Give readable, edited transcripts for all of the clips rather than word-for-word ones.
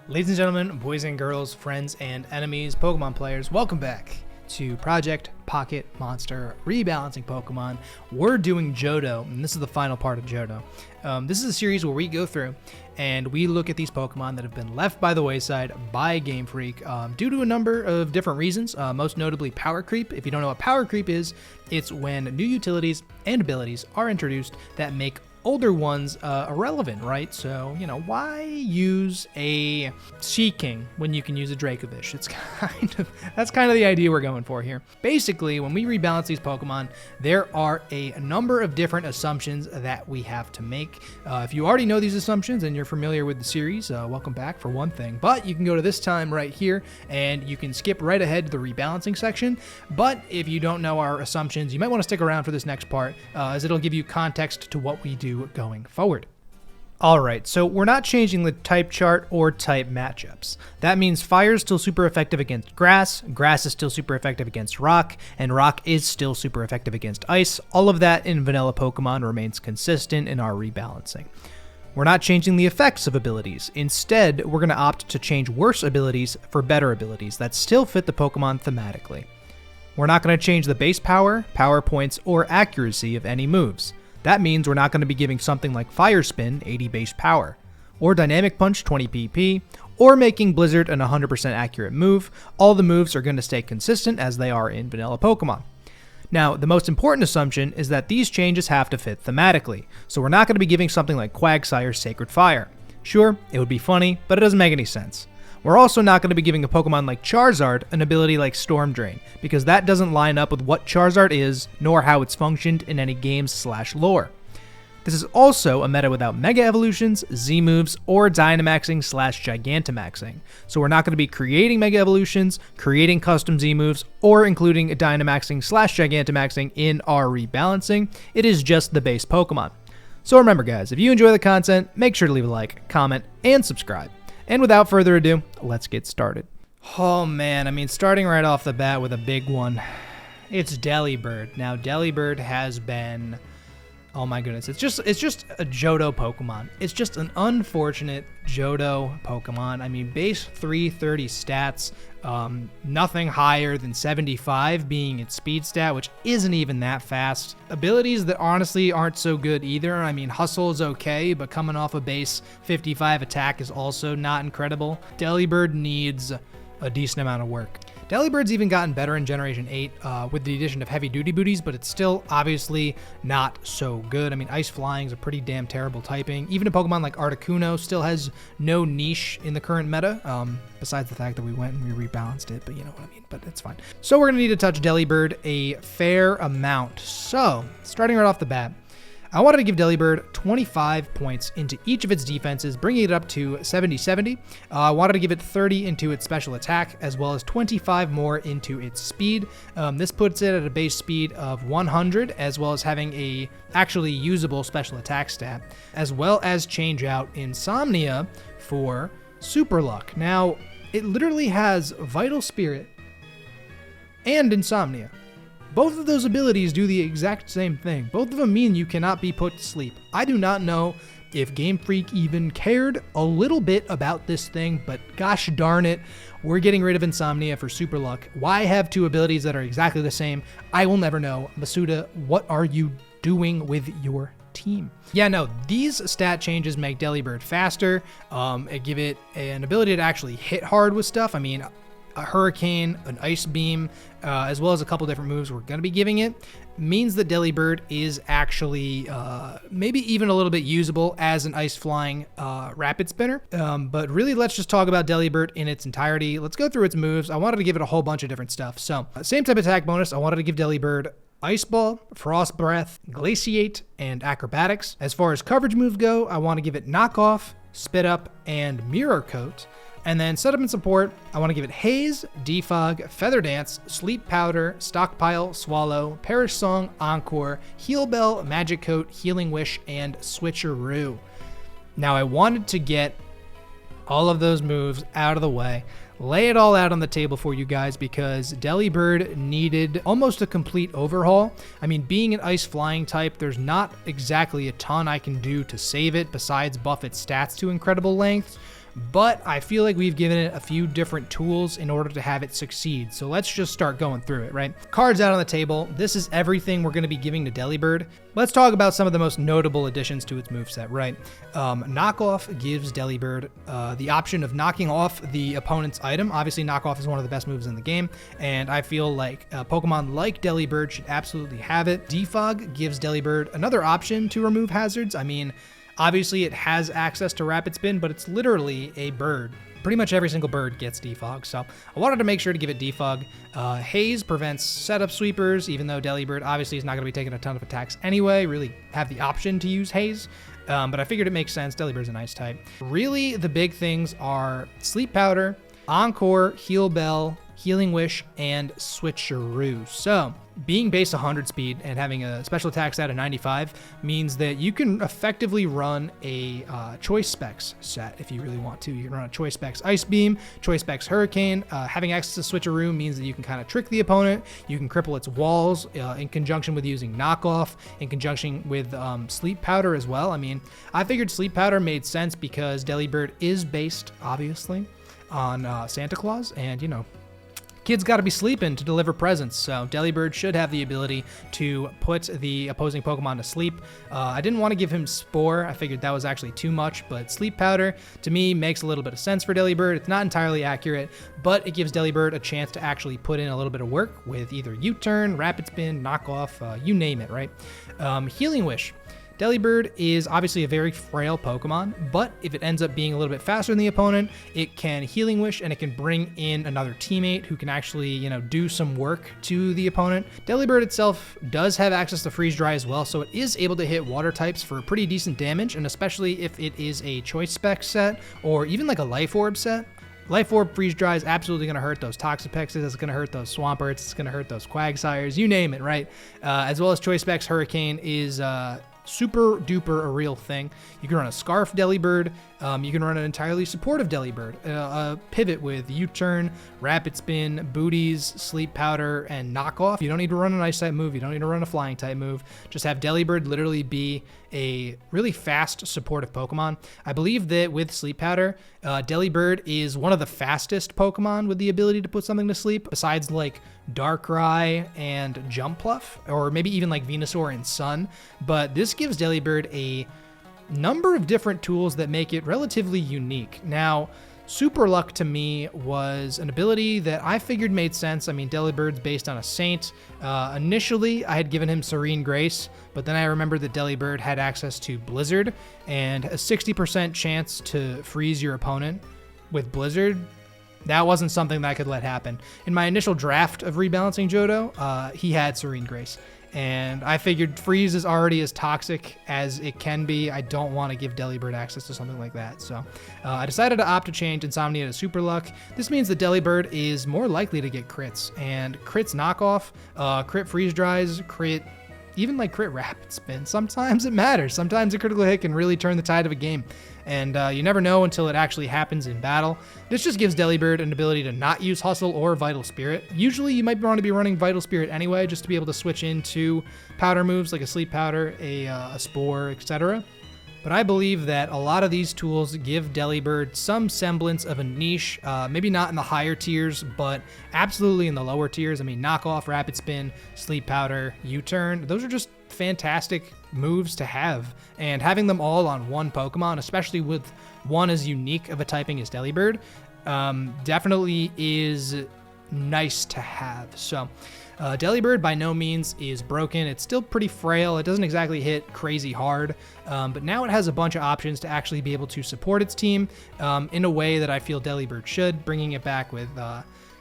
Ladies and gentlemen, boys and girls, friends and enemies, Pokemon players, welcome back to Project Pocket Monster Rebalancing Pokemon. We're doing Johto, and this is the final part of Johto. This is a series where we go through and we look at these Pokemon that have been left by the wayside by Game Freak due to a number of different reasons, most notably power creep. If you don't know what power creep is, it's when new utilities and abilities are introduced that make older ones irrelevant, right? So, you know, why use a Seaking when you can use a Dracovish? That's kind of the idea we're going for here. Basically, when we rebalance these Pokemon, there are a number of different assumptions that we have to make. If you already know these assumptions and you're familiar with the series, welcome back for one thing. But you can go to this time right here and you can skip right ahead to the rebalancing section. But if you don't know our assumptions, you might want to stick around for this next part as it'll give you context to what we do going forward. Alright, so we're not changing the type chart or type matchups. That means fire is still super effective against grass, grass is still super effective against rock, and rock is still super effective against ice. All of that in vanilla Pokemon remains consistent in our rebalancing. We're not changing the effects of abilities. Instead, we're going to opt to change worse abilities for better abilities that still fit the Pokemon thematically. We're not going to change the base power, power points, or accuracy of any moves. That means we're not going to be giving something like Fire Spin 80 base power, or Dynamic Punch 20 PP, or making Blizzard an 100% accurate move. All the moves are going to stay consistent as they are in vanilla Pokemon. Now, the most important assumption is that these changes have to fit thematically, so we're not going to be giving something like Quagsire's Sacred Fire. Sure, it would be funny, but it doesn't make any sense. We're also not going to be giving a Pokemon like Charizard an ability like Storm Drain, because that doesn't line up with what Charizard is, nor how it's functioned in any games/lore. This is also a meta without Mega Evolutions, Z-moves, or Dynamaxing/Gigantamaxing, so we're not going to be creating Mega Evolutions, creating custom Z-moves, or including Dynamaxing/Gigantamaxing in our rebalancing. It is just the base Pokemon. So remember guys, if you enjoy the content, make sure to leave a like, comment, and subscribe. And without further ado, let's get started. Oh man, I mean, starting right off the bat with a big one, it's Delibird. Now, Delibird has been, oh my goodness, it's just a Johto Pokemon. It's just an unfortunate Johto Pokemon. I mean, base 330 stats, nothing higher than 75 being its speed stat, which isn't even that fast. Abilities that honestly aren't so good either. I mean, Hustle is okay, but coming off a base 55 attack is also not incredible. Delibird needs a decent amount of work. Delibird's even gotten better in Generation 8 with the addition of heavy duty booties, but it's still obviously not so good. I mean, Ice Flying is a pretty damn terrible typing. Even a Pokemon like Articuno still has no niche in the current meta, besides the fact that we went and we rebalanced it, but you know what I mean, but it's fine. So we're going to need to touch Delibird a fair amount. So, starting right off the bat, I wanted to give Delibird 25 points into each of its defenses, bringing it up to 70-70. I wanted to give it 30 into its special attack, as well as 25 more into its speed. This puts it at a base speed of 100, as well as having a actually usable special attack stat, as well as change out Insomnia for Super Luck. Now, it literally has Vital Spirit and Insomnia. Both of those abilities do the exact same thing. Both of them mean you cannot be put to sleep. I do not know if Game Freak even cared a little bit about this thing, but gosh darn it, we're getting rid of Insomnia for Super Luck. Why have two abilities that are exactly the same? I will never know. Masuda, what are you doing with your team? Yeah, no, these stat changes make Delibird faster, give it an ability to actually hit hard with stuff. I mean, a Hurricane, an Ice Beam, as well as a couple different moves we're going to be giving it, means that Delibird is actually maybe even a little bit usable as an Ice Flying Rapid Spinner. But really, let's just talk about Delibird in its entirety. Let's go through its moves. I wanted to give it a whole bunch of different stuff. So, same type of attack bonus, I wanted to give Delibird Ice Ball, Frost Breath, Glaciate, and Acrobatics. As far as coverage moves go, I want to give it Knock Off, Spit Up, and Mirror Coat. And then setup and support, I want to give it Haze, Defog, Feather Dance, Sleep Powder, Stockpile, Swallow, Perish Song, Encore, Heal Bell, Magic Coat, Healing Wish, and Switcheroo. Now I wanted to get all of those moves out of the way, lay it all out on the table for you guys, because Delibird needed almost a complete overhaul. I mean, being an Ice Flying type, there's not exactly a ton I can do to save it besides buff its stats to incredible lengths. but I feel like we've given it a few different tools in order to have it succeed. So let's just start going through it, right? Cards out on the table. This is everything we're going to be giving to Delibird. Let's talk about some of the most notable additions to its moveset, right? Knockoff gives Delibird the option of knocking off the opponent's item. Obviously, Knockoff is one of the best moves in the game, and I feel like Pokemon like Delibird should absolutely have it. Defog gives Delibird another option to remove hazards. I mean, obviously it has access to Rapid Spin, but it's literally a bird. Pretty much every single bird gets defog, so I wanted to make sure to give it defog. Haze prevents setup sweepers, even though Delibird obviously is not going to be taking a ton of attacks anyway, really have the option to use Haze. But I figured it makes sense. Delibird's an ice type. Really, the big things are Sleep Powder, Encore, Heal Bell, Healing Wish, and Switcheroo. So, being base 100 speed and having a special attack stat of 95 means that you can effectively run a Choice Specs set if you really want to. You can run a Choice Specs Ice Beam, Choice Specs Hurricane. Having access to Switcheroo means that you can kind of trick the opponent. You can cripple its walls in conjunction with using Knockoff, in conjunction with Sleep Powder as well. I mean, I figured Sleep Powder made sense because Delibird is based, obviously, on Santa Claus, and, you know, kids got to be sleeping to deliver presents, so Delibird should have the ability to put the opposing Pokemon to sleep. I didn't want to give him Spore. I figured that was actually too much, but Sleep Powder, to me, makes a little bit of sense for Delibird. It's not entirely accurate, but it gives Delibird a chance to actually put in a little bit of work with either U-Turn, Rapid Spin, Knockoff, you name it, right? Healing Wish. Delibird is obviously a very frail Pokemon, but if it ends up being a little bit faster than the opponent, it can Healing Wish and it can bring in another teammate who can actually, you know, do some work to the opponent. Delibird itself does have access to Freeze Dry as well, so it is able to hit water types for pretty decent damage, and especially if it is a Choice Spec set or even like a Life Orb set. Life Orb Freeze Dry is absolutely going to hurt those Toxapexes, it's going to hurt those Swamperts, it's going to hurt those Quagsires, you name it, right? As well as Choice Specs Hurricane is super duper a real thing. You can run a Scarf Delibird, you can run an entirely supportive Delibird, a pivot with U-Turn, Rapid Spin, Booties, Sleep Powder, and Knockoff. You don't need to run an Ice type move, you don't need to run a Flying type move, just have Delibird literally be a really fast supportive Pokemon. I believe that with Sleep Powder, Delibird is one of the fastest Pokemon with the ability to put something to sleep, besides like Darkrai and Jumpluff, or maybe even like Venusaur and Sun, but this gives Delibird a number of different tools that make it relatively unique. Now, Super Luck to me was an ability that I figured made sense. I mean, Delibird's based on a Saint. Initially, I had given him Serene Grace, but then I remembered that Delibird had access to Blizzard and a 60% chance to freeze your opponent with Blizzard. That wasn't something that I could let happen. In my initial draft of Rebalancing Johto, he had Serene Grace. And I figured Freeze is already as toxic as it can be. I don't want to give Delibird access to something like that. So I decided to opt to change Insomnia to Super Luck. This means that Delibird is more likely to get crits. And crits Knockoff, crit Freeze Dries, crit, even like crit Rapid Spin. Sometimes it matters. Sometimes a critical hit can really turn the tide of a game. And you never know until it actually happens in battle. This just gives Delibird an ability to not use Hustle or Vital Spirit. Usually you might want to be running Vital Spirit anyway, just to be able to switch into powder moves like a Sleep Powder, a Spore, etc. But I believe that a lot of these tools give Delibird some semblance of a niche, maybe not in the higher tiers, but absolutely in the lower tiers. I mean, Knockoff, Rapid Spin, Sleep Powder, U-Turn, those are just fantastic moves to have, and having them all on one Pokemon, especially with one as unique of a typing as Delibird, definitely is nice to have. So Delibird by no means is broken. It's still pretty frail. It doesn't exactly hit crazy hard, but now it has a bunch of options to actually be able to support its team in a way that I feel Delibird should, bringing it back with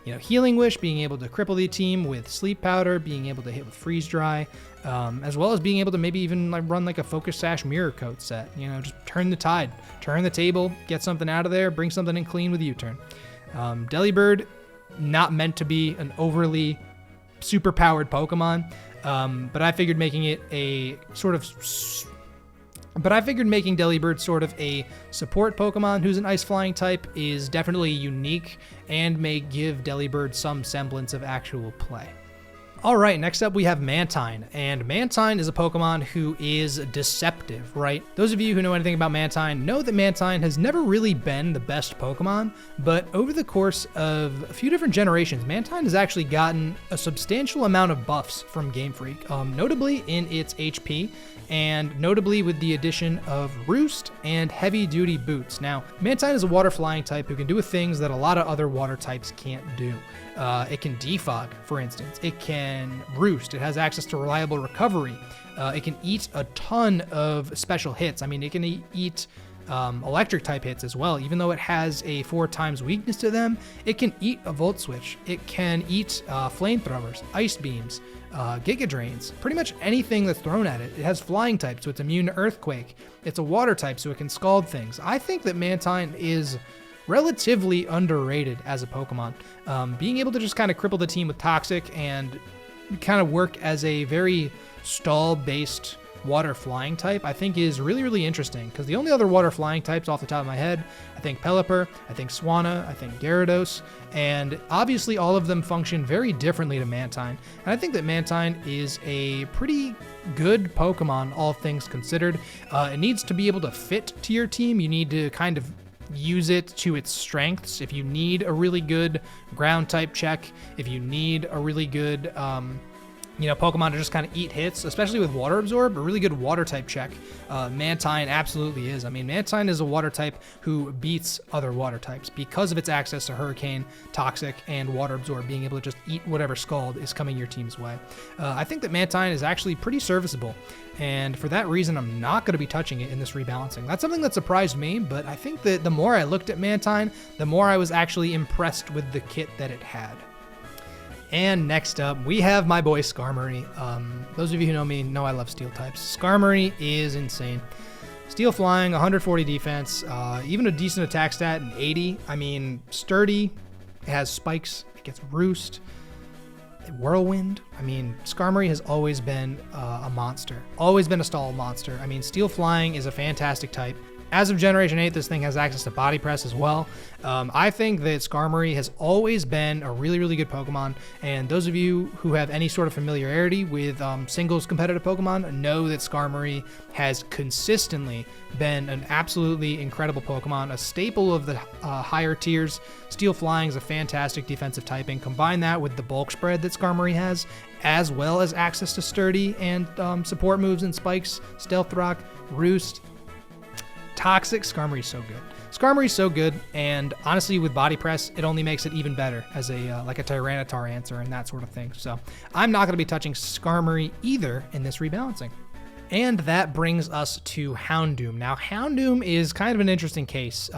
Healing Wish, being able to cripple the team with Sleep Powder, being able to hit with Freeze Dry, as well as being able to maybe even run like a Focus Sash Mirror Coat set. Just turn the tide, turn the table, get something out of there, bring something in clean with U-Turn. Delibird, not meant to be an overly super powered Pokemon, but I figured making it a sort of making Delibird sort of a support Pokemon who's an Ice Flying type is definitely unique and may give Delibird some semblance of actual play. All right, next up we have Mantine, and Mantine is a Pokemon who is deceptive, right? Those of you who know anything about Mantine know that Mantine has never really been the best Pokemon, but over the course of a few different generations, Mantine has actually gotten a substantial amount of buffs from Game Freak, notably in its HP, and notably with the addition of Roost and Heavy Duty Boots. Now, Mantine is a water flying type who can do things that a lot of other water types can't do. It can defog, for instance. It can roost. It has access to reliable recovery. It can eat a ton of special hits. I mean, it can eat electric type hits as well. Even though it has a 4x weakness to them, it can eat a Volt Switch. It can eat flamethrowers, ice beams, Giga Drains, pretty much anything that's thrown at it. It has flying type, so it's immune to Earthquake. It's a water type, so it can scald things. I think that Mantine is relatively underrated as a Pokemon. Being able to just kind of cripple the team with Toxic and kind of work as a very stall-based water flying type, I think is really, really interesting, because the only other water flying types off the top of my head, I think Pelipper, I think Swanna, I think Gyarados, and obviously all of them function very differently to Mantine. And I think that Mantine is a pretty good Pokemon, all things considered. It needs to be able to fit to your team. You need to kind of use it to its strengths. If you need a really good ground type check, if you need a really good Pokemon to just kind of eat hits, especially with Water Absorb, a really good water type check, Mantine absolutely is. I mean, Mantine is a water type who beats other water types because of its access to Hurricane, Toxic, and Water Absorb, being able to just eat whatever Scald is coming your team's way. I think that Mantine is actually pretty serviceable, and for that reason, I'm not going to be touching it in this rebalancing. That's something that surprised me, but I think that the more I looked at Mantine, the more I was actually impressed with the kit that it had. And next up, we have my boy Skarmory. Those of you who know me know I love steel types. Skarmory is insane. Steel flying, 140 defense, even a decent attack stat, an 80. I mean, sturdy, it has spikes, it gets roost, whirlwind. I mean, Skarmory has always been a monster, always been a stall monster. I mean, steel flying is a fantastic type. As of Generation 8, this thing has access to Body Press as well. I think that Skarmory has always been a really, really good Pokemon, and those of you who have any sort of familiarity with singles competitive Pokemon know that Skarmory has consistently been an absolutely incredible Pokemon, a staple of the higher tiers. Steel Flying is a fantastic defensive typing. Combine that with the bulk spread that Skarmory has, as well as access to Sturdy and support moves and spikes, Stealth Rock, Roost, Toxic. Skarmory's so good. Skarmory's so good, and honestly, with Body Press, it only makes it even better as a like a Tyranitar answer and that sort of thing. So I'm not going to be touching Skarmory either in this rebalancing. And that brings us to Houndoom. Now, Houndoom is kind of an interesting case.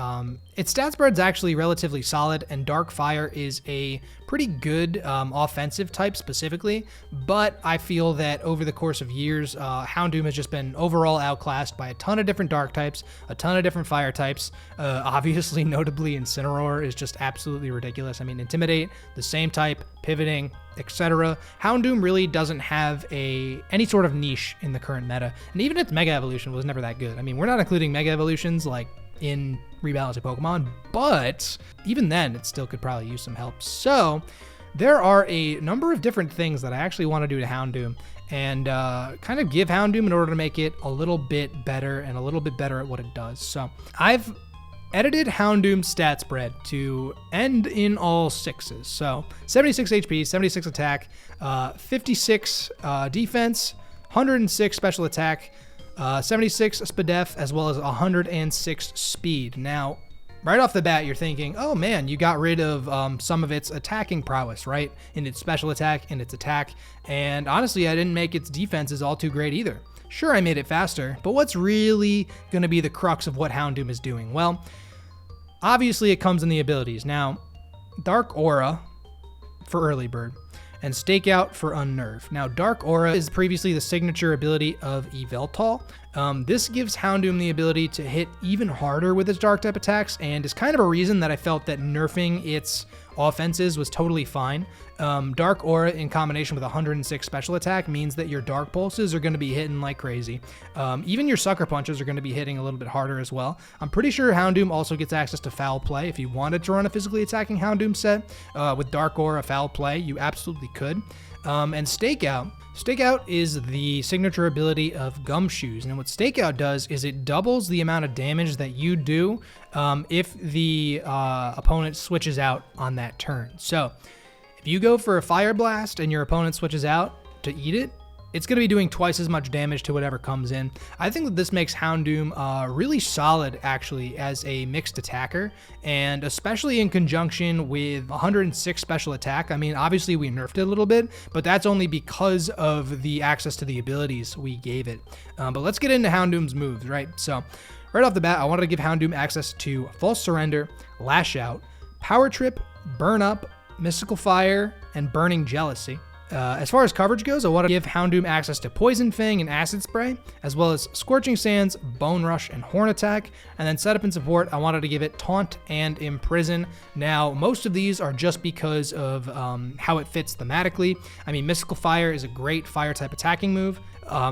Its stat spread's actually relatively solid, and Dark Fire is a pretty good offensive type specifically, but I feel that over the course of years, Houndoom has just been overall outclassed by a ton of different dark types, a ton of different fire types. Obviously, notably, Incineroar is just absolutely ridiculous. I mean, Intimidate, the same type, pivoting, etc. Houndoom really doesn't have any sort of niche in the current meta, and even its Mega Evolution was never that good. I mean, we're not including Mega Evolutions like in rebalancing Pokemon, but even then, it still could probably use some help. So there are a number of different things that I actually want to do to Houndoom and kind of give Houndoom in order to make it a little bit better and a little bit better at what it does. So I've edited Houndoom's stat spread to end in all sixes. So 76 HP, 76 attack, 56 defense, 106 special attack, 76 SPDEF, as well as 106 speed. Now, right off the bat, you're thinking, oh man, you got rid of some of its attacking prowess, right? In its special attack, in its attack. And honestly, I didn't make its defenses all too great either. Sure, I made it faster, but what's really going to be the crux of what Houndoom is doing? Well, obviously it comes in the abilities. Now, Dark Aura for Early Bird, and Stakeout for Unnerve. Now, Dark Aura is previously the signature ability of Yveltal. This gives Houndoom the ability to hit even harder with its dark type attacks, and is kind of a reason that I felt that nerfing its offenses was totally fine. Dark Aura in combination with 106 special attack means that your Dark Pulses are going to be hitting like crazy. Even your Sucker Punches are going to be hitting a little bit harder as well. I'm pretty sure Houndoom also gets access to Foul Play. If you wanted to run a physically attacking Houndoom set with Dark Aura Foul Play, you absolutely could. And Stakeout. Stakeout is the signature ability of Gumshoes, and what Stakeout does is it doubles the amount of damage that you do if the opponent switches out on that turn. So if you go for a Fire Blast and your opponent switches out to eat it, it's going to be doing twice as much damage to whatever comes in. I think that this makes Houndoom really solid, actually, as a mixed attacker, and especially in conjunction with 106 special attack. I mean, obviously we nerfed it a little bit, but that's only because of the access to the abilities we gave it. But let's get into Houndoom's moves, right? So right off the bat, I wanted to give Houndoom access to False Surrender, Lash Out, Power Trip, Burn Up, Mystical Fire, and Burning Jealousy. As far as coverage goes, I want to give Houndoom access to Poison Fang and Acid Spray, as well as Scorching Sands, Bone Rush, and Horn Attack. And then setup and support, I wanted to give it Taunt and Imprison. Now, most of these are just because of how it fits thematically. I mean, Mystical Fire is a great fire-type attacking move.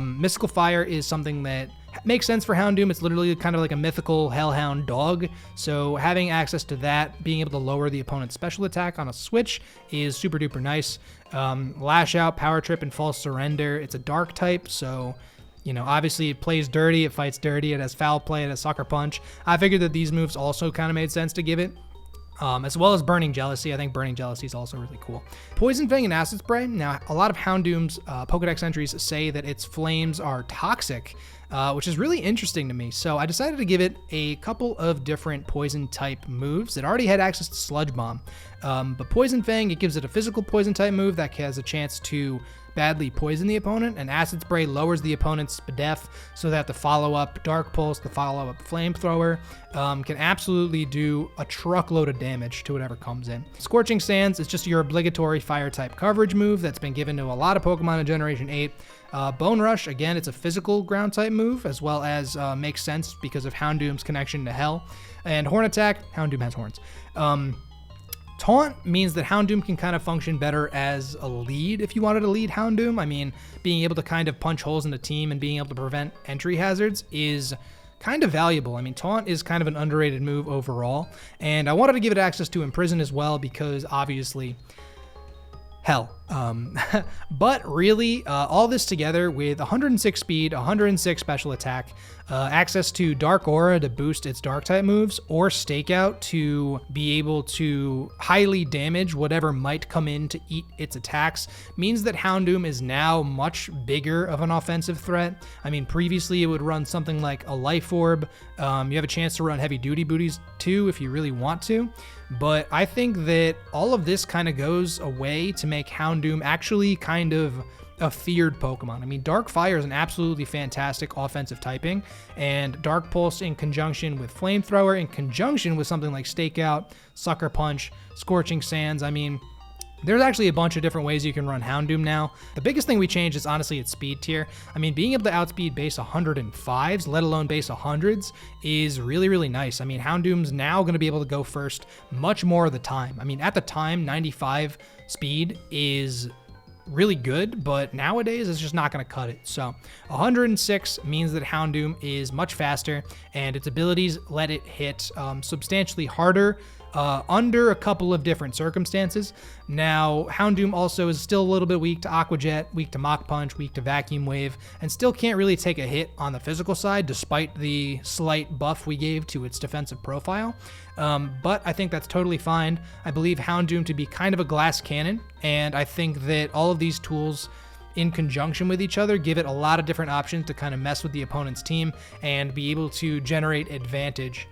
Mystical Fire is something that makes sense for Houndoom. It's literally kind of like a mythical hellhound dog, so having access to that, being able to lower the opponent's special attack on a switch is super duper nice. Lash Out, Power Trip, and False Surrender, it's a dark type, so you know, obviously it plays dirty, it fights dirty, it has foul play, it has Sucker Punch. I figured that these moves also kind of made sense to give it. As well as Burning Jealousy. I think Burning Jealousy is also really cool. Poison Fang and Acid Spray. Now, a lot of Houndoom's Pokedex entries say that its flames are toxic, which is really interesting to me. So I decided to give it a couple of different poison type moves that already had access to Sludge Bomb. But Poison Fang, it gives it a physical poison type move that has a chance to badly poison the opponent, and Acid Spray lowers the opponent's def so that the follow-up Dark Pulse, the follow-up Flamethrower can absolutely do a truckload of damage to whatever comes in. Scorching Sands is just your obligatory fire-type coverage move that's been given to a lot of Pokemon in Generation 8. Bone Rush, again, it's a physical ground-type move, as well as makes sense because of Houndoom's connection to Hell. And Horn Attack, Houndoom has horns. Taunt means that Houndoom can kind of function better as a lead if you wanted to lead Houndoom. I mean, being able to kind of punch holes in the team and being able to prevent entry hazards is kind of valuable. I mean, Taunt is kind of an underrated move overall, and I wanted to give it access to Imprison as well because obviously Hell. But really, all this together with 106 speed, 106 special attack, access to Dark Aura to boost its dark type moves, or Stakeout to be able to highly damage whatever might come in to eat its attacks, means that Houndoom is now much bigger of an offensive threat. I mean, previously it would run something like a Life Orb. You have a chance to run Heavy Duty Booties too if you really want to. But I think that all of this kind of goes away to make Houndoom actually kind of a feared Pokemon. I mean, Dark Fire is an absolutely fantastic offensive typing, and Dark Pulse in conjunction with Flamethrower, in conjunction with something like Stakeout, Sucker Punch, Scorching Sands, I mean, there's actually a bunch of different ways you can run Houndoom now. The biggest thing we changed is honestly its speed tier. I mean, being able to outspeed base 105s, let alone base 100s, is really, really nice. I mean, Houndoom's now going to be able to go first much more of the time. I mean, at the time, 95 speed is really good, but nowadays it's just not going to cut it. So 106 means that Houndoom is much faster, and its abilities let it hit substantially harder under a couple of different circumstances. Now, Houndoom also is still a little bit weak to Aqua Jet, weak to Mach Punch, weak to Vacuum Wave, and still can't really take a hit on the physical side despite the slight buff we gave to its defensive profile. But I think that's totally fine. I believe Houndoom to be kind of a glass cannon, and I think that all of these tools in conjunction with each other give it a lot of different options to kind of mess with the opponent's team and be able to generate advantage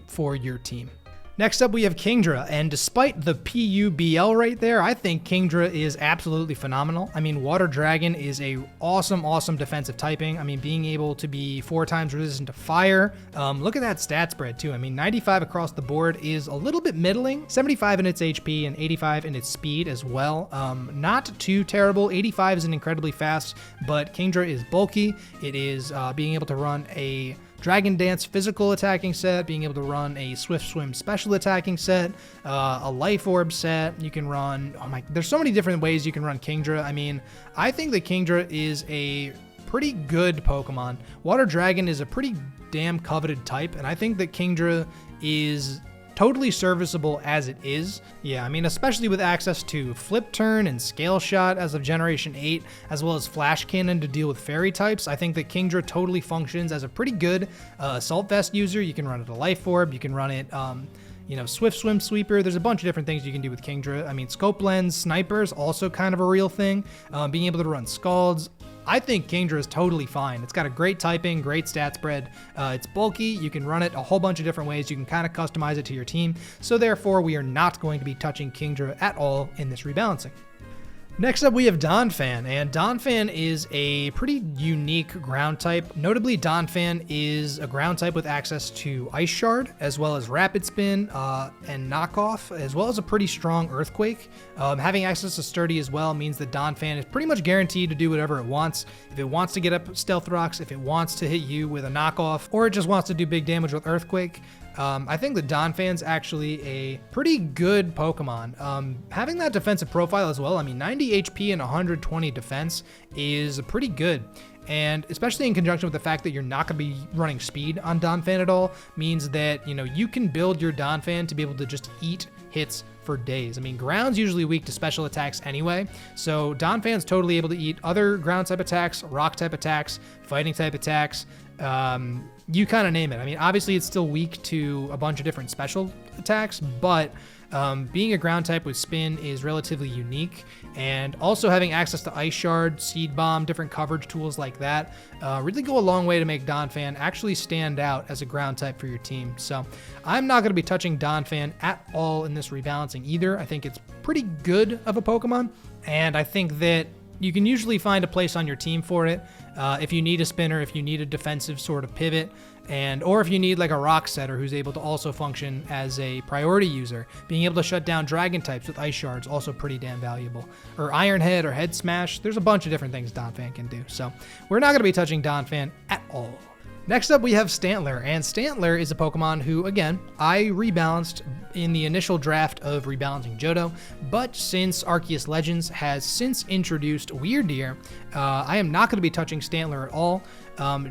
for your team. Next up, we have Kingdra, and despite the PUBL right there, I think Kingdra is absolutely phenomenal. I mean, Water Dragon is a awesome defensive typing. I mean, being able to be 4 times resistant to fire. Look at that stat spread too. I mean, 95 across the board is a little bit middling, 75 in its HP and 85 in its speed as well. Not too terrible. 85 isn't incredibly fast, but Kingdra is bulky. It is being able to run a Dragon Dance physical attacking set, being able to run a Swift Swim special attacking set, a Life Orb set. You can run, there's so many different ways you can run Kingdra. I mean, I think that Kingdra is a pretty good Pokemon. Water Dragon is a pretty damn coveted type, and I think that Kingdra is totally serviceable as it is. Yeah, I mean, especially with access to Flip Turn and Scale Shot as of Generation 8, as well as Flash Cannon to deal with Fairy types, I think that Kingdra totally functions as a pretty good Assault Vest user. You can run it a Life Orb, you can run it, you know, Swift Swim Sweeper. There's a bunch of different things you can do with Kingdra. I mean, Scope Lens, Sniper is also kind of a real thing. Being able to run Scalds. I think Kingdra is totally fine. It's got a great typing, great stat spread. It's bulky. You can run it a whole bunch of different ways. You can kind of customize it to your team. So therefore, we are not going to be touching Kingdra at all in this rebalancing. Next up, we have Donphan, and Donphan is a pretty unique ground type. Notably, Donphan is a ground type with access to Ice Shard, as well as Rapid Spin and Knockoff, as well as a pretty strong Earthquake. Having access to Sturdy as well means that Donphan is pretty much guaranteed to do whatever it wants. If it wants to get up Stealth Rocks, if it wants to hit you with a Knockoff, or it just wants to do big damage with Earthquake, I think that Donphan's actually a pretty good Pokemon. Having that defensive profile as well, I mean, 90 HP and 120 defense is pretty good. And especially in conjunction with the fact that you're not going to be running speed on Donphan at all, means that, you know, you can build your Donphan to be able to just eat hits for days. I mean, ground's usually weak to special attacks anyway, so Donphan's totally able to eat other ground type attacks, rock type attacks, fighting type attacks, you kind of name it. I mean, obviously it's still weak to a bunch of different special attacks, but being a ground type with spin is relatively unique, and also having access to Ice Shard, Seed Bomb, different coverage tools like that really go a long way to make Donphan actually stand out as a ground type for your team. So I'm not going to be touching Donphan at all in this rebalancing either. I think it's pretty good of a Pokemon, and I think that you can usually find a place on your team for it if you need a spinner, if you need a defensive sort of pivot, or if you need like a rock setter who's able to also function as a priority user. Being able to shut down dragon types with Ice Shards, also pretty damn valuable. Or Iron Head or Head Smash. There's a bunch of different things Donphan can do. So we're not going to be touching Donphan at all. Next up, we have Stantler, and Stantler is a Pokemon who, again, I rebalanced in the initial draft of rebalancing Johto, but since Arceus Legends has since introduced Weirdeer, I am not going to be touching Stantler at all,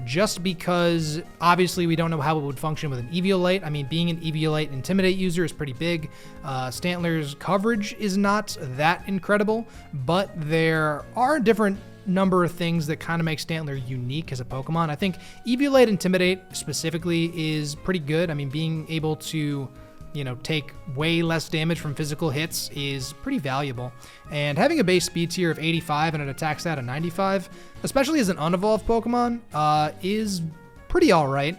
just because obviously we don't know how it would function with an Eviolite. I mean, being an Eviolite Intimidate user is pretty big. Stantler's coverage is not that incredible, but there are different number of things that kind of make Stantler unique as a Pokemon. I think Eviolite Intimidate specifically is pretty good. I mean, being able to, you know, take way less damage from physical hits is pretty valuable. And having a base speed tier of 85 and an attack stat of 95, especially as an unevolved Pokemon, is pretty all right.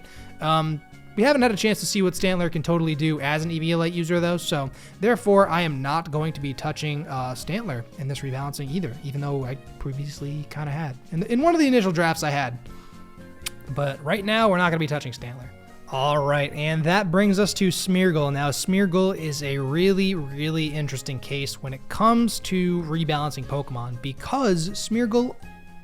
We haven't had a chance to see what Stantler can totally do as an Eviolite user, though, so therefore I am not going to be touching Stantler in this rebalancing either, even though I previously kind of had. In one of the initial drafts I had. But right now, we're not going to be touching Stantler. All right, and that brings us to Smeargle. Now, Smeargle is a really, really interesting case when it comes to rebalancing Pokemon, because Smeargle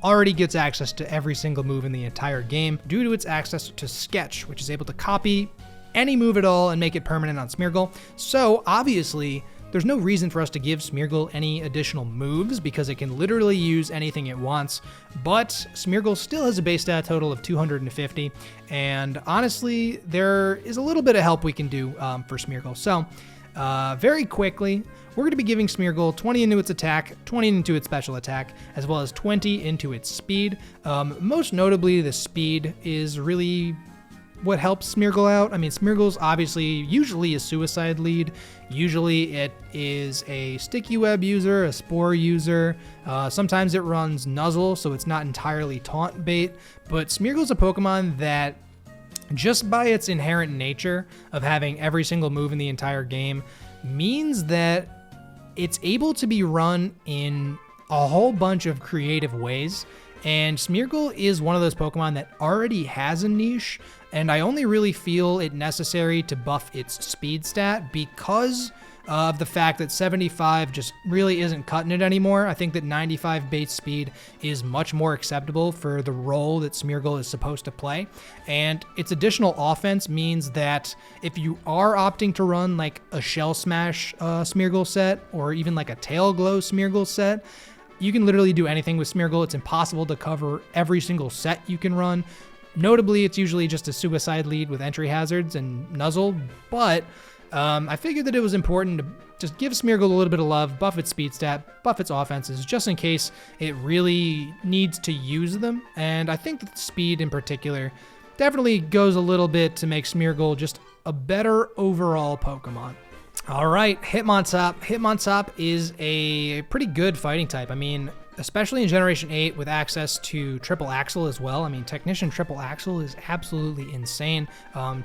already gets access to every single move in the entire game due to its access to Sketch, which is able to copy any move at all and make it permanent on Smeargle. So obviously, there's no reason for us to give Smeargle any additional moves because it can literally use anything it wants, but Smeargle still has a base stat total of 250, and honestly, there is a little bit of help we can do for Smeargle. So very quickly, we're going to be giving Smeargle 20 into its attack, 20 into its special attack, as well as 20 into its speed. Most notably, the speed is really what helps Smeargle out. I mean, Smeargle's obviously usually a suicide lead. Usually it is a sticky web user, a spore user. Sometimes it runs Nuzzle, so it's not entirely taunt bait. But Smeargle's a Pokemon that, just by its inherent nature of having every single move in the entire game, means that it's able to be run in a whole bunch of creative ways. And Smeargle is one of those Pokemon that already has a niche, and I only really feel it necessary to buff its speed stat because of the fact that 75 just really isn't cutting it anymore. I think that 95 base speed is much more acceptable for the role that Smeargle is supposed to play. And its additional offense means that if you are opting to run like a Shell Smash Smeargle set, or even like a Tail Glow Smeargle set, you can literally do anything with Smeargle. It's impossible to cover every single set you can run. Notably, it's usually just a suicide lead with entry hazards and Nuzzle, but I figured that it was important to just give Smeargle a little bit of love, buff its speed stat, buff its offenses, just in case it really needs to use them. And I think that speed in particular definitely goes a little bit to make Smeargle just a better overall Pokemon. All right, Hitmontop. Hitmontop is a pretty good fighting type. I mean, especially in Generation 8 with access to Triple Axle as well. I mean, Technician Triple Axle is absolutely insane.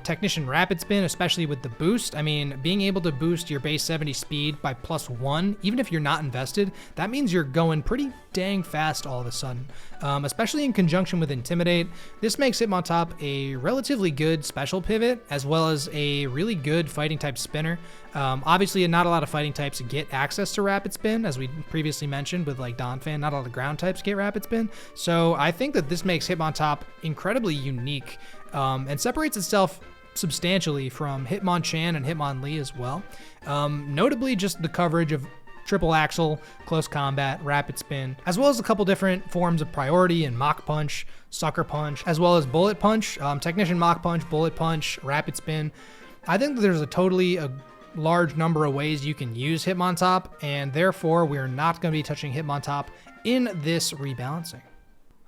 Technician Rapid Spin, especially with the boost. I mean, being able to boost your base 70 speed by +1, even if you're not invested, that means you're going pretty dang fast all of a sudden. Especially in conjunction with Intimidate, this makes Hitmontop a relatively good special pivot, as well as a really good fighting type spinner. Obviously, not a lot of fighting types get access to Rapid Spin, as we previously mentioned with like Donphan. Not all the ground types get Rapid Spin. So I think that this makes Hitmontop incredibly unique and separates itself substantially from Hitmonchan and Hitmonlee as well. Notably, just the coverage of Triple Axle, Close Combat, Rapid Spin, as well as a couple different forms of Priority and Mach Punch, Sucker Punch, as well as Bullet Punch, Technician Mach Punch, Bullet Punch, Rapid Spin. I think that there's a large number of ways you can use Hitmontop, and therefore we're not going to be touching Hitmontop in this rebalancing.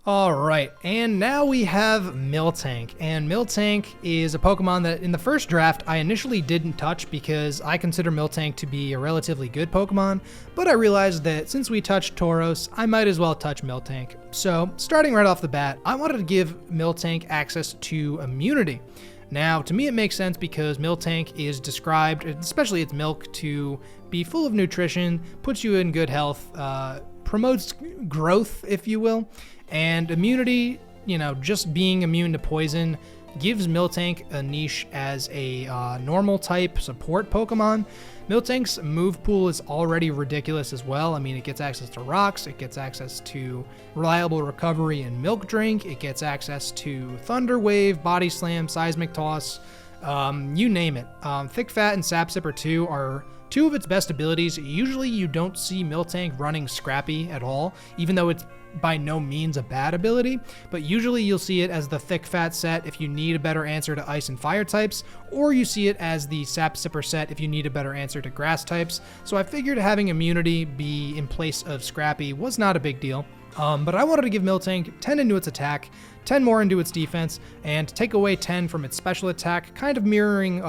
All right, and now we have Miltank, and Miltank is a Pokemon that in the first draft I initially didn't touch because I consider Miltank to be a relatively good Pokemon, but I realized that since we touched Tauros, I might as well touch Miltank. So starting right off the bat, I wanted to give Miltank access to immunity. Now, to me, it makes sense because Miltank is described, especially its milk, to be full of nutrition, puts you in good health, promotes growth, if you will, and immunity, just being immune to poison gives Miltank a niche as a normal type support Pokemon. Miltank's move pool is already ridiculous as well. I mean, it gets access to rocks, it gets access to reliable recovery and milk drink, it gets access to Thunder Wave, Body Slam, Seismic Toss, you name it. Thick Fat and Sap Sipper 2 are two of its best abilities. Usually you don't see Miltank running Scrappy at all, even though it's by no means a bad ability, but usually you'll see it as the Thick Fat set if you need a better answer to Ice and Fire types, or you see it as the Sap Sipper set if you need a better answer to Grass types. So I figured having immunity be in place of Scrappy was not a big deal. But I wanted to give Miltank 10 into its attack, 10 more into its defense, and take away 10 from its special attack, kind of mirroring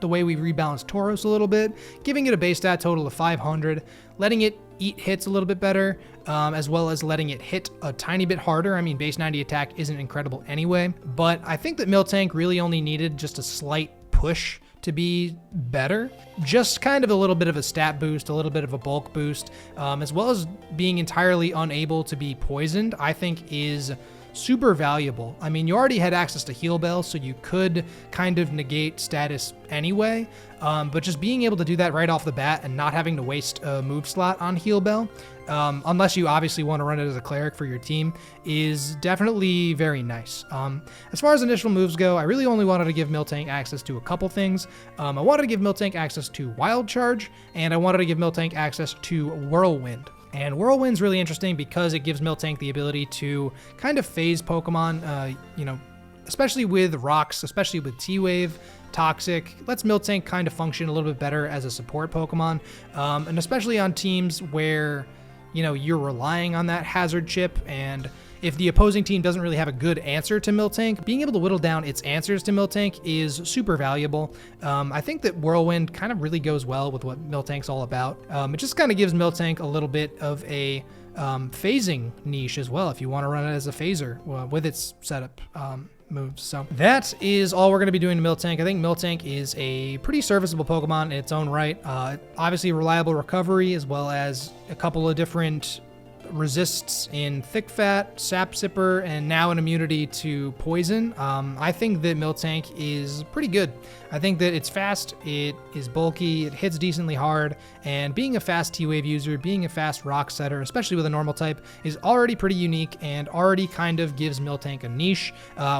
the way we rebalanced Tauros a little bit, giving it a base stat total of 500, letting it eat hits a little bit better, as well as letting it hit a tiny bit harder. I mean, base 90 attack isn't incredible anyway, but I think that Miltank really only needed just a slight push to be better. Just kind of a little bit of a stat boost, a little bit of a bulk boost, as well as being entirely unable to be poisoned, I think is super valuable. I mean, you already had access to Heal Bell, so you could kind of negate status anyway, but just being able to do that right off the bat and not having to waste a move slot on Heal Bell, unless you obviously want to run it as a cleric for your team, is definitely very nice. As far as initial moves go, I really only wanted to give Miltank access to a couple things. I wanted to give Miltank access to Wild Charge, and I wanted to give Miltank access to Whirlwind. And Whirlwind's really interesting because it gives Miltank the ability to kind of phase Pokemon, especially with rocks, especially with T-Wave, Toxic, lets Miltank kind of function a little bit better as a support Pokemon, and especially on teams where, you're relying on that hazard chip, and if the opposing team doesn't really have a good answer to Miltank, being able to whittle down its answers to Miltank is super valuable. I think that Whirlwind kind of really goes well with what Miltank's all about. It just kind of gives Miltank a little bit of a phasing niche as well, if you want to run it as a phaser with its setup moves. So that is all we're going to be doing to Miltank. I think Miltank is a pretty serviceable Pokemon in its own right. Obviously reliable recovery, as well as a couple of different resists in Thick Fat, Sap Sipper, and now an immunity to poison. I think that Miltank is pretty good. I think that it's fast, it is bulky, it hits decently hard, and being a fast T-Wave user, being a fast rock setter, especially with a normal type, is already pretty unique and already kind of gives Miltank a niche.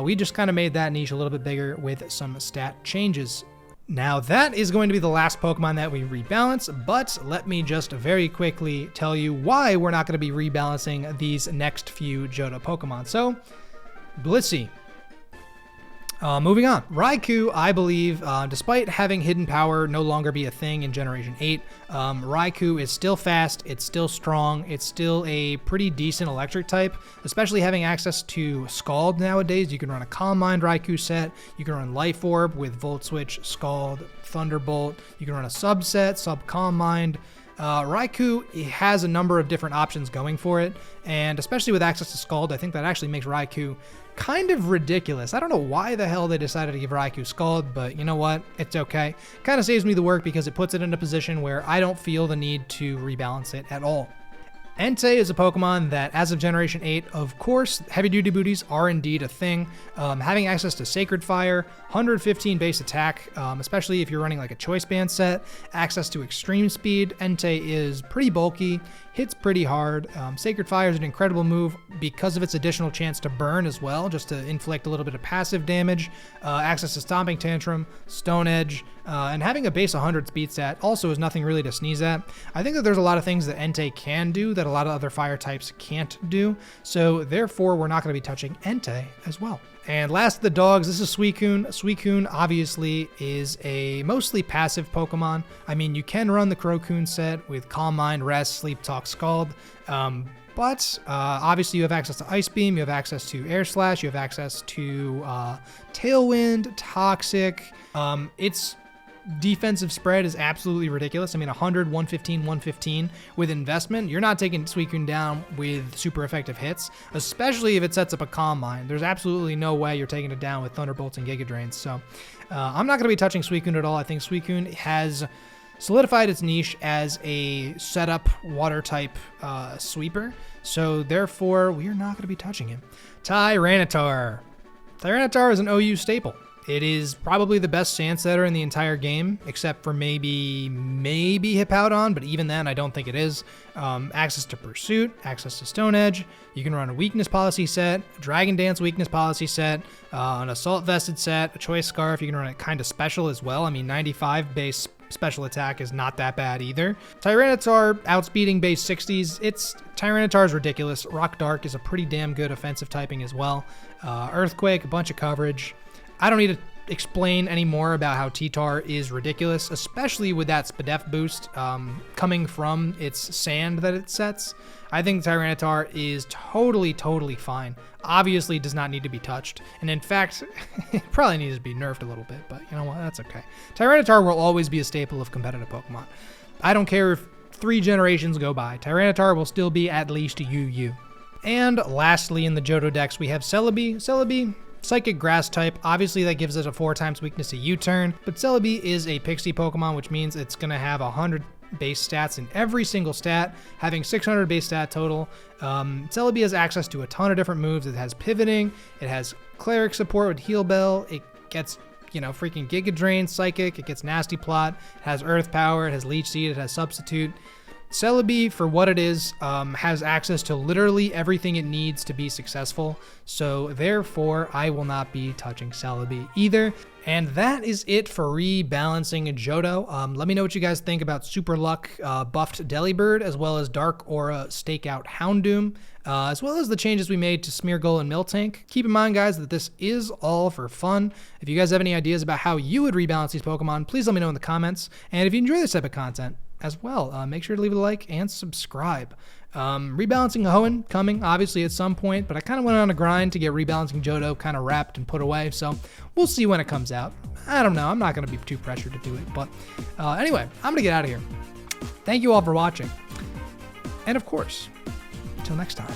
We just kind of made that niche a little bit bigger with some stat changes. Now that is going to be the last Pokemon that we rebalance, but let me just very quickly tell you why we're not going to be rebalancing these next few Johto Pokemon. So, Blissey. Moving on, Raikou, I believe, despite having hidden power no longer be a thing in Generation 8, Raikou is still fast, it's still strong, it's still a pretty decent electric type, especially having access to Scald nowadays. You can run a Calm Mind Raikou set, you can run Life Orb with Volt Switch, Scald, Thunderbolt, you can run a subset, Sub Calm Mind. Raikou has a number of different options going for it, and especially with access to Scald, I think that actually makes Raikou kind of ridiculous. I don't know why the hell they decided to give Raikou Scald, but you know what? It's okay. Kind of saves me the work because it puts it in a position where I don't feel the need to rebalance it at all. Entei is a Pokemon that, as of Generation 8, of course, heavy-duty booties are indeed a thing. Having access to Sacred Fire, 115 base attack, especially if you're running like a Choice Band set, access to Extreme Speed, Entei is pretty bulky, hits pretty hard. Sacred Fire is an incredible move because of its additional chance to burn as well, just to inflict a little bit of passive damage. Access to Stomping Tantrum, Stone Edge, and having a base 100 speed stat also is nothing really to sneeze at. I think that there's a lot of things that Entei can do that a lot of other fire types can't do, so therefore we're not going to be touching Entei as well. And last of the dogs, this is Suicune. Suicune obviously is a mostly passive Pokemon. I mean, you can run the Crocune set with Calm Mind, Rest, Sleep Talk, Scald, but obviously you have access to Ice Beam, you have access to Air Slash, you have access to Tailwind, Toxic. Its defensive spread is absolutely ridiculous. I mean, 100, 115, 115 with investment. You're not taking Suicune down with super effective hits, especially if it sets up a Calm Mind. There's absolutely no way you're taking it down with Thunderbolts and Giga Drains. So I'm not going to be touching Suicune at all. I think Suicune has solidified its niche as a setup water type sweeper. So therefore, we are not going to be touching him. Tyranitar. Tyranitar is an OU staple. It is probably the best sand setter in the entire game, except for maybe Hippowdon, but even then I don't think it is. Access to Pursuit, access to Stone Edge. You can run a Weakness Policy set, a Dragon Dance Weakness Policy set, an Assault Vested set, a Choice Scarf. You can run it kind of special as well. I mean, 95 base special attack is not that bad either. Tyranitar outspeeding base 60s. Tyranitar is ridiculous. Rock Dark is a pretty damn good offensive typing as well. Earthquake, a bunch of coverage. I don't need to explain any more about how T-Tar is ridiculous, especially with that Spadef boost coming from its sand that it sets. I think Tyranitar is totally fine. Obviously does not need to be touched. And in fact, it probably needs to be nerfed a little bit, but you know what, that's okay. Tyranitar will always be a staple of competitive Pokemon. I don't care if 3 generations go by. Tyranitar will still be at least UU. And lastly in the Johto decks, we have Celebi. Celebi, Psychic Grass type, obviously that gives it a 4x weakness to U-turn, but Celebi is a Pixie Pokemon, which means it's going to have 100 base stats in every single stat, having 600 base stat total. Celebi has access to a ton of different moves. It has Pivoting, it has Cleric support with Heal Bell, it gets, you know, freaking Giga Drain, Psychic, it gets Nasty Plot, it has Earth Power, it has Leech Seed, it has Substitute. Celebi, for what it is, has access to literally everything it needs to be successful, so therefore I will not be touching Celebi either. And that is it for rebalancing Johto. Let me know what you guys think about Super Luck buffed Delibird, as well as Dark Aura Stakeout Houndoom, as well as the changes we made to Smeargle and Miltank. Keep in mind, guys, that this is all for fun. If you guys have any ideas about how you would rebalance these Pokemon, please let me know in the comments. And if you enjoy this type of content as well, make sure to leave a like and subscribe. Rebalancing Hoenn coming obviously at some point, but I kind of went on a grind to get rebalancing Johto kind of wrapped and put away, so we'll see when it comes out. I don't know, I'm not going to be too pressured to do it, but anyway, I'm going to get out of here. Thank you all for watching, and of course, until next time.